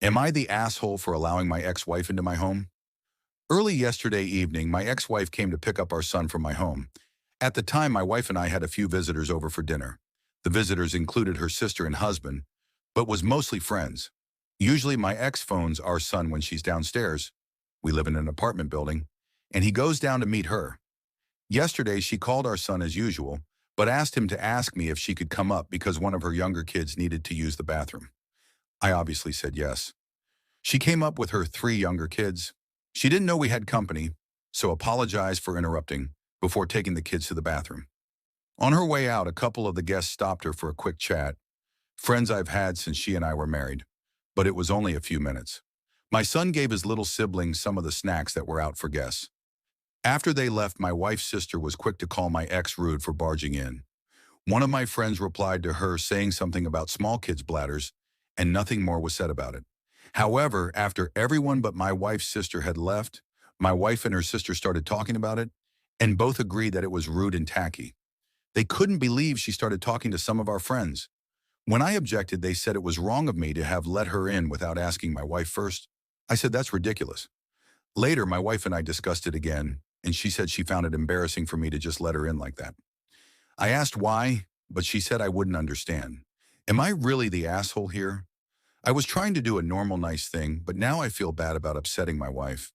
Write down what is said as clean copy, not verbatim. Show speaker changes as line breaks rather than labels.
Am I the asshole for allowing my ex-wife into my home? Early yesterday evening, my ex-wife came to pick up our son from my home. At the time, my wife and I had a few visitors over for dinner. The visitors included her sister and husband, but was mostly friends. Usually my ex phones our son when she's downstairs. We live in an apartment building, and he goes down to meet her. Yesterday, she called our son as usual, but asked him to ask me if she could come up because one of her younger kids needed to use the bathroom. I obviously said yes. She came up with her three younger kids. She didn't know we had company, so apologized for interrupting before taking the kids to the bathroom. On her way out, a couple of the guests stopped her for a quick chat, friends I've had since she and I were married, but it was only a few minutes. My son gave his little siblings some of the snacks that were out for guests. After they left, my wife's sister was quick to call my ex rude for barging in. One of my friends replied to her saying something about small kids' bladders, and nothing more was said about it. However, after everyone but my wife's sister had left, my wife and her sister started talking about it, and both agreed that it was rude and tacky. They couldn't believe she started talking to some of our friends. When I objected, they said it was wrong of me to have let her in without asking my wife first. I said that's ridiculous. Later, my wife and I discussed it again, and she said she found it embarrassing for me to just let her in like that. I asked why, but she said I wouldn't understand. Am I really the asshole here? I was trying to do a normal, nice thing, but now I feel bad about upsetting my wife.